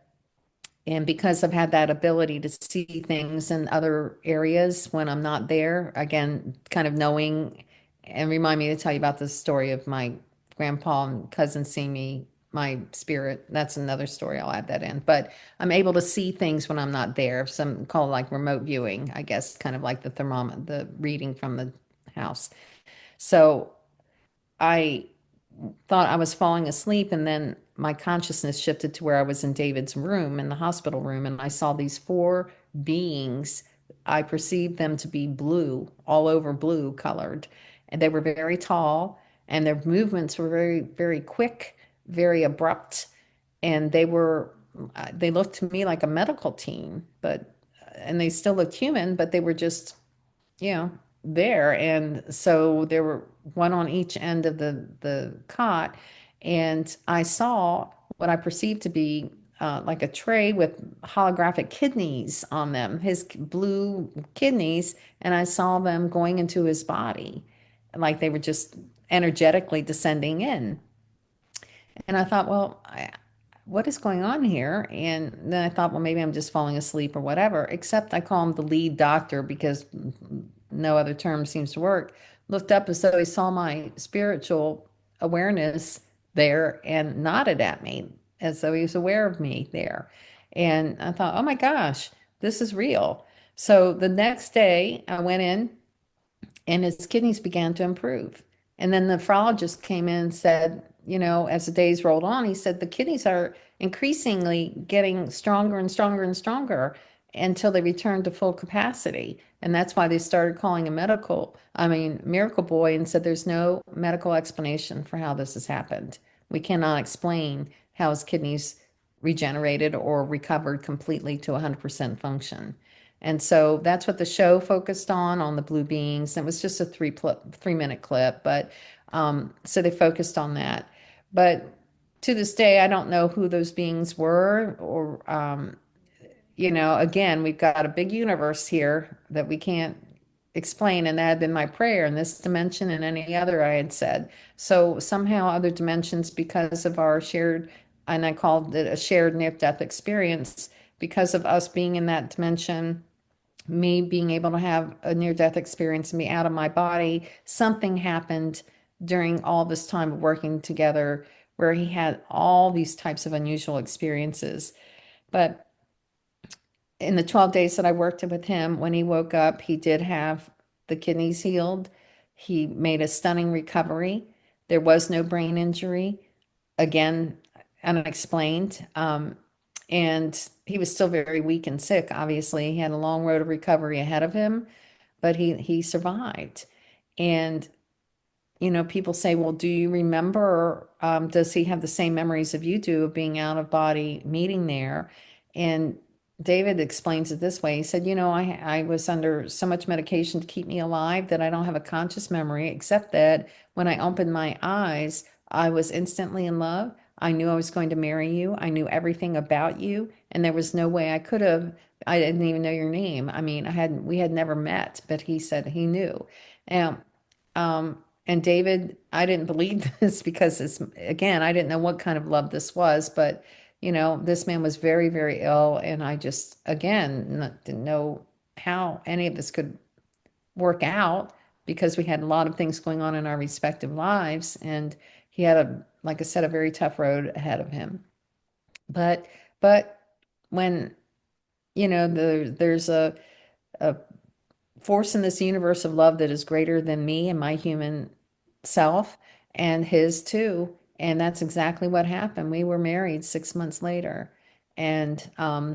and because I've had that ability to see things in other areas when I'm not there, again, kind of knowing, and remind me to tell you about the story of my grandpa and cousin seeing me, my spirit. That's another story. I'll add that in. But I'm able to see things when I'm not there. Some call it like remote viewing, I guess, kind of like the thermometer, the reading from the house. So I thought I was falling asleep, and then my consciousness shifted to where I was in David's room, in the hospital room, and I saw these four beings. I perceived them to be blue, all over blue colored, and they were very tall, and their movements were very, very quick, very abrupt, and they looked to me like a medical team, but and they still looked human, but they were just, you know, there. And so there were one on each end of the cot, and I saw what I perceived to be like a tray with holographic kidneys on them, his blue kidneys, and I saw them going into his body, like they were just energetically descending in. And I thought, well, what is going on here? And then I thought, well, maybe I'm just falling asleep or whatever, except I call him the lead doctor because no other term seems to work. Looked up as though he saw my spiritual awareness there and nodded at me as though he was aware of me there. And I thought, oh my gosh, this is real. So the next day I went in, and his kidneys began to improve. And then the nephrologist came in and said, as the days rolled on, he said the kidneys are increasingly getting stronger and stronger and stronger until they return to full capacity. And that's why they started calling him Miracle Boy, and said there's no medical explanation for how this has happened. We cannot explain how his kidneys regenerated or recovered completely to 100% function. And so that's what the show focused on the blue beings. It was just a 3 minute clip, but so they focused on that. But to this day, I don't know who those beings were, or again, we've got a big universe here that we can't explain, and that had been my prayer in this dimension and any other I had said. So somehow other dimensions, because of our shared, and I called it a shared near-death experience, because of us being in that dimension, me being able to have a near-death experience and be out of my body, something happened during all this time of working together where he had all these types of unusual experiences. But in the 12 days that I worked with him, when he woke up, he did have the kidneys healed. He made a stunning recovery. There was no brain injury, again, unexplained. And he was still very weak and sick. Obviously, he had a long road of recovery ahead of him, but he survived. And people say, well, do you remember, does he have the same memories of you do of being out of body, meeting there? And David explains it this way. He said, I was under so much medication to keep me alive that I don't have a conscious memory, except that when I opened my eyes, I was instantly in love. I knew I was going to marry you. I knew everything about you, and there was no way I could have. I didn't even know your name. I mean, we had never met, but he said he knew. And and David, I didn't believe this because again, I didn't know what kind of love this was, but this man was very, very ill, and I just, again, didn't know how any of this could work out, because we had a lot of things going on in our respective lives, and he had like I said, a very tough road ahead of him. But but when there's a force in this universe of love that is greater than me and my human self. and his too. And that's exactly what happened. We were married 6 months later. And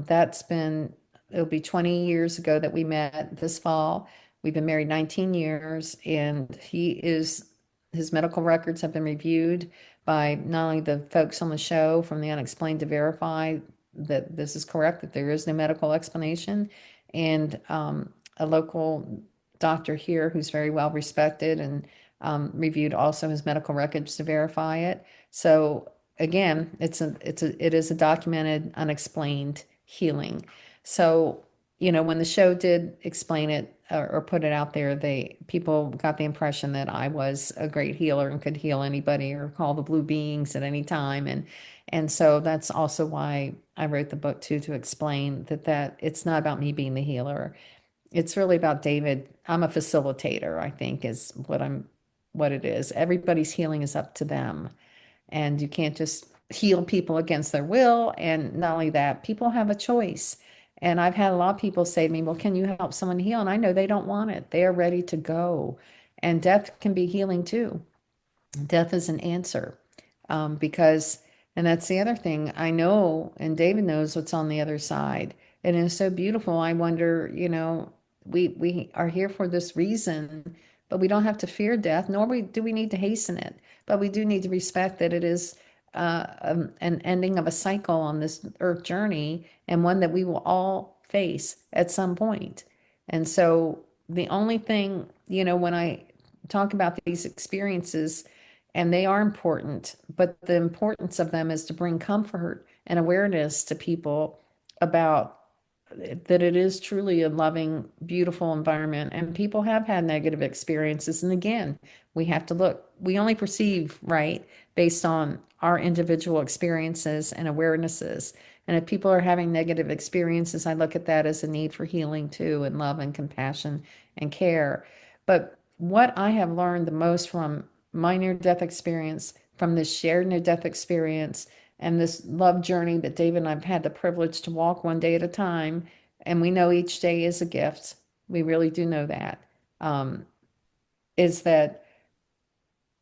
that's been, it'll be 20 years ago that we met this fall. We've been married 19 years, and his medical records have been reviewed by not only the folks on the show from the Unexplained to verify that this is correct, that there is no medical explanation, and a local doctor here who's very well respected and reviewed also his medical records to verify it. So again, it is a documented, unexplained healing. So, when the show did explain it or put it out there, people got the impression that I was a great healer and could heal anybody or call the blue beings at any time. And so that's also why I wrote the book too, to explain that it's not about me being the healer. It's really about David. I'm a facilitator, I think, is what it is. Everybody's healing is up to them. And you can't just heal people against their will. And not only that, people have a choice. And I've had a lot of people say to me, well, can you help someone heal? And I know they don't want it. They are ready to go. And death can be healing too. Death is an answer, because, and that's the other thing. I know, and David knows what's on the other side. And it's so beautiful. I wonder, we are here for this reason, but we don't have to fear death, nor do we need to hasten it. But we do need to respect that it is an ending of a cycle on this earth journey, and one that we will all face at some point. And so the only thing, when I talk about these experiences, and they are important, but the importance of them is to bring comfort and awareness to people about that it is truly a loving, beautiful environment. And people have had negative experiences. And again, we have to look, we only perceive, right, based on our individual experiences and awarenesses. And if people are having negative experiences, I look at that as a need for healing too, and love and compassion and care. But what I have learned the most from my near-death experience, from this shared near-death experience, and this love journey that David and I've had the privilege to walk one day at a time, and we know each day is a gift. We really do know that. Is that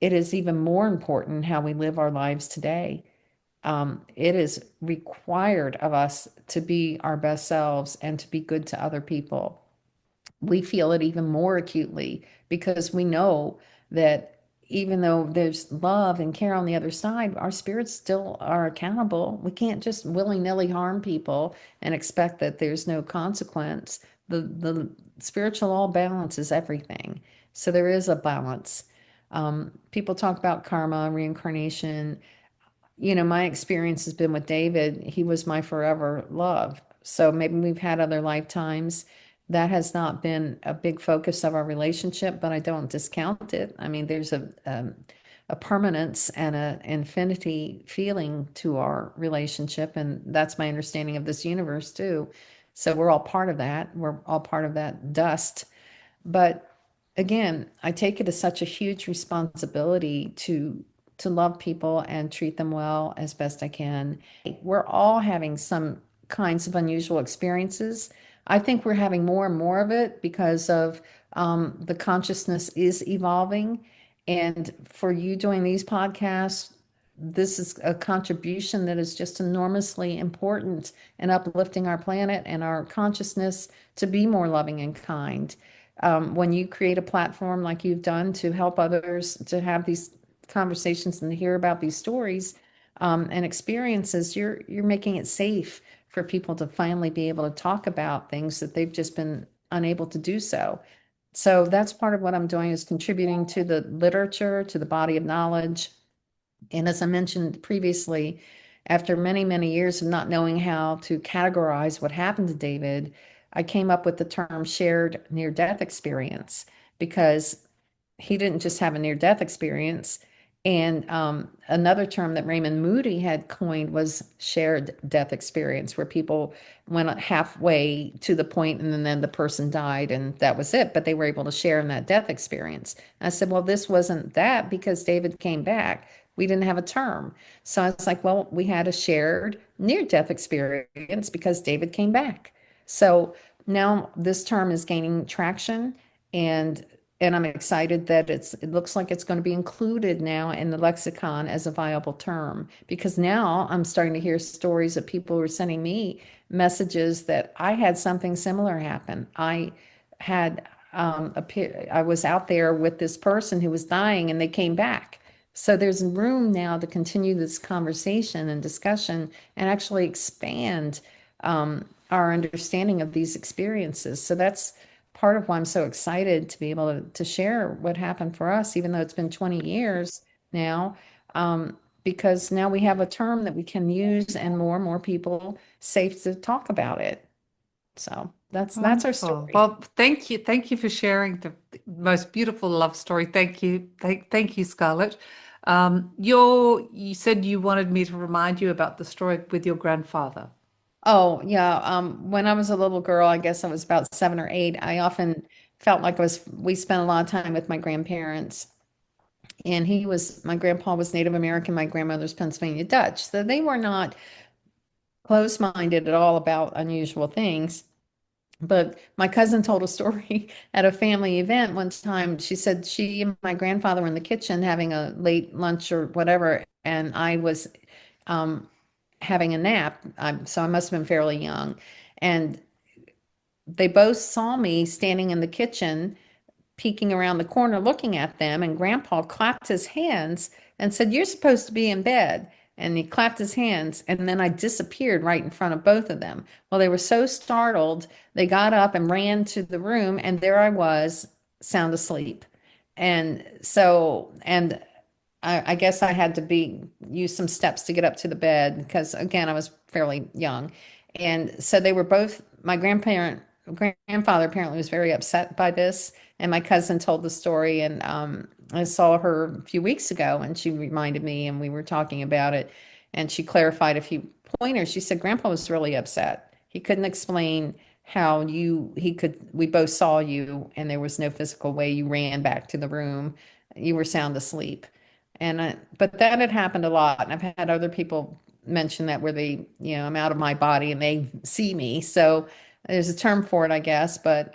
it is even more important how we live our lives today. It is required of us to be our best selves and to be good to other people. We feel it even more acutely because we know that even though there's love and care on the other side, our spirits still are accountable. We can't just willy-nilly harm people and expect that there's no consequence. The spiritual all balances everything. So there is a balance. People talk about karma, reincarnation. My experience has been with David. He was my forever love. So maybe we've had other lifetimes. That has not been a big focus of our relationship, but I don't discount it. I mean, there's a permanence and an infinity feeling to our relationship, and that's my understanding of this universe too. So we're all part of that. We're all part of that dust. But again, I take it as such a huge responsibility to love people and treat them well as best I can. We're all having some kinds of unusual experiences. I think we're having more and more of it because of the consciousness is evolving. And for you doing these podcasts, this is a contribution that is just enormously important in uplifting our planet and our consciousness to be more loving and kind. When you create a platform like you've done to help others to have these conversations and to hear about these stories and experiences, you're making it safe for people to finally be able to talk about things that they've just been unable to do so. So that's part of what I'm doing, is contributing to the literature, to the body of knowledge. And as I mentioned previously, after many, many years of not knowing how to categorize what happened to David, I came up with the term shared near-death experience, because he didn't just have a near-death experience. And another term that Raymond Moody had coined was shared death experience, where people went halfway to the point and then the person died and that was it, but they were able to share in that death experience. And I said, well, this wasn't that, because David came back. We didn't have a term. So I was like, well, we had a shared near-death experience because David came back. So now this term is gaining traction, and and I'm excited that it looks like it's going to be included now in the lexicon as a viable term, because now I'm starting to hear stories of people who are sending me messages that I had something similar happen. Had I was out there with this person who was dying and they came back. So there's room now to continue this conversation and discussion and actually expand our understanding of these experiences. So that's part of why I'm so excited to be able to share what happened for us, even though it's been 20 years now, because now we have a term that we can use and more people safe to talk about it. So that's our Wonderful. story. Well, thank you. Thank you for sharing the most beautiful love story. Thank you. Thank you, Scarlett. You said you wanted me to remind you about the story with your grandfather. Oh, yeah. When I was a little girl, I guess I was about 7 or 8, I often felt like we spent a lot of time with my grandparents. And my grandpa was Native American, my grandmother's Pennsylvania Dutch. So they were not close-minded at all about unusual things. But my cousin told a story at a family event one time. She said she and my grandfather were in the kitchen having a late lunch or whatever, and I was um, having a nap. So I must have been fairly young. And they both saw me standing in the kitchen, peeking around the corner looking at them, and Grandpa clapped his hands and said, "You're supposed to be in bed." And he clapped his hands, and then I disappeared right in front of both of them. Well, they were so startled, they got up and ran to the room, and there I was, sound asleep. And I guess I had to use some steps to get up to the bed because again, I was fairly young. And so they were both, my grandfather apparently was very upset by this. And my cousin told the story, and I saw her a few weeks ago and she reminded me and we were talking about it, and she clarified a few pointers. She said Grandpa was really upset. He couldn't explain how we both saw you and there was no physical way you ran back to the room. You were sound asleep. But that had happened a lot. And I've had other people mention that where I'm out of my body and they see me. So there's a term for it, I guess. But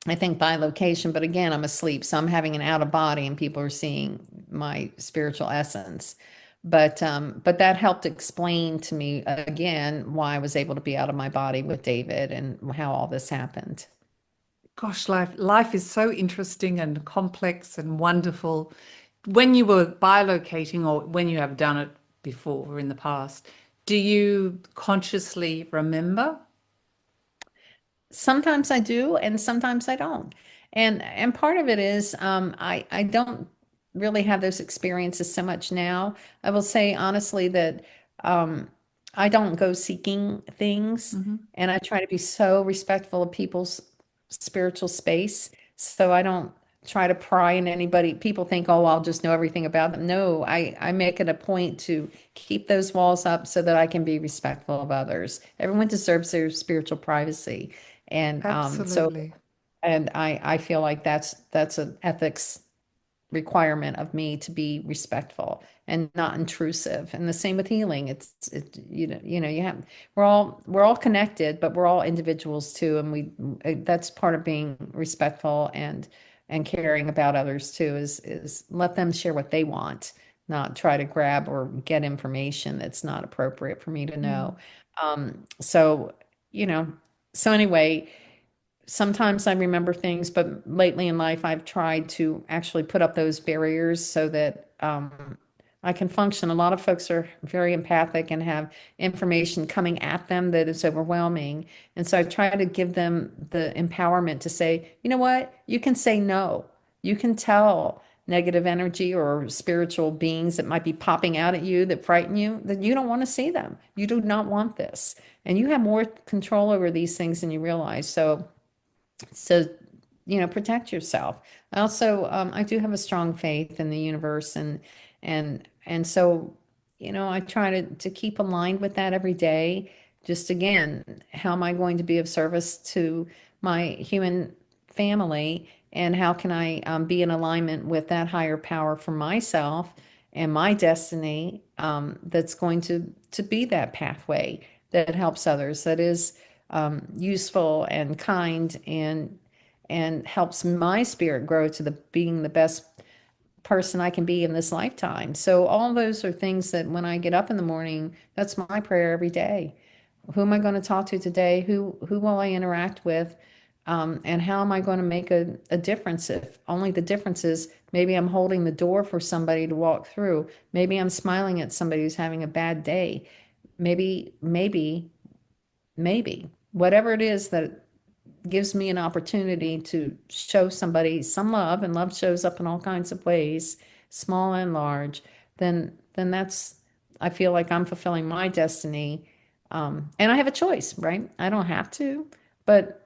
I think by location. But again, I'm asleep. So I'm having an out of body and people are seeing my spiritual essence. But that helped explain to me again why I was able to be out of my body with David and how all this happened. Gosh, life is so interesting and complex and wonderful. When you were bilocating or when you have done it before or in the past, do you consciously remember? Sometimes I do, and sometimes I don't. And part of it is I don't really have those experiences so much now. I will say honestly that um, I don't go seeking things, Hmm. and I try to be so respectful of people's spiritual space. So I don't try to pry in anybody. People think, oh, I'll just know everything about them. No, I make it a point to keep those walls up so that I can be respectful of others. Everyone deserves their spiritual privacy. And Absolutely. I feel like that's an ethics requirement of me to be respectful and not intrusive. And the same with healing. We're all connected, but we're all individuals too. And that's part of being respectful and caring about others too, is let them share what they want, not try to grab or get information that's not appropriate for me to know. Mm. Um, so, you know, so anyway, sometimes I remember things, but lately in life, I've tried to actually put up those barriers so that I can function. A lot of folks are very empathic and have information coming at them that is overwhelming. And so I try to give them the empowerment to say, you know what? You can say no. You can tell negative energy or spiritual beings that might be popping out at you that frighten you that you don't want to see them. You do not want this. And you have more control over these things than you realize. So protect yourself. I do have a strong faith in the universe, and so I try to keep aligned with that every day. Just again, how am I going to be of service to my human family, and how can I be in alignment with that higher power for myself and my destiny, that's going to be that pathway that helps others, that is useful and kind and helps my spirit grow to the being the best person I can be in this lifetime. So all those are things that when I get up in the morning, that's my prayer every day. Who am I going to talk to today? Who will I interact with? And how am I going to make a difference? If only the difference is maybe I'm holding the door for somebody to walk through. Maybe I'm smiling at somebody who's having a bad day. Maybe, whatever it is that gives me an opportunity to show somebody some love, and love shows up in all kinds of ways, small and large, then that's, I feel like I'm fulfilling my destiny. And I have a choice, right? I don't have to, but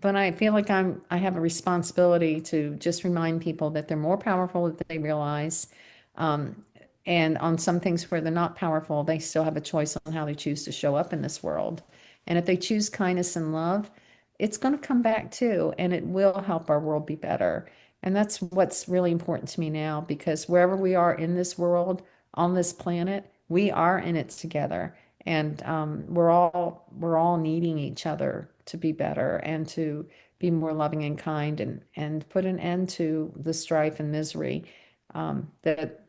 I feel like I have a responsibility to just remind people that they're more powerful than they realize. Um, and on some things where they're not powerful, they still have a choice on how they choose to show up in this world. And if they choose kindness and love, it's going to come back too, and it will help our world be better. And that's what's really important to me now, because wherever we are in this world, on this planet, we are in it together. And we're all needing each other to be better and to be more loving and kind, and put an end to the strife and misery that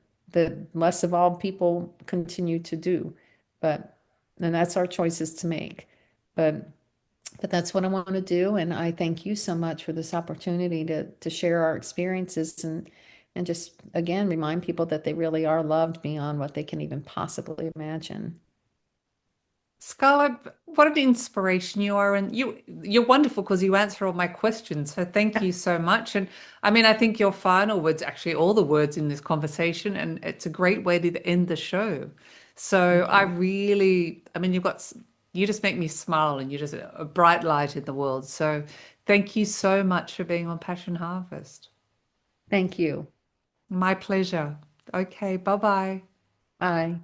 less of all people continue to do. But and that's our choices to make. But that's what I want to do. And I thank you so much for this opportunity to share our experiences, and just again remind people that they really are loved beyond what they can even possibly imagine. Scarlett, what an inspiration you are, and you're wonderful because you answer all my questions. So thank you so much. And I mean, I think your final words, actually all the words in this conversation, and it's a great way to end the show. So Thank you. I mean, you just make me smile, and you're just a bright light in the world. So thank you so much for being on Passion Harvest. Thank you. My pleasure. Okay, bye bye. Bye.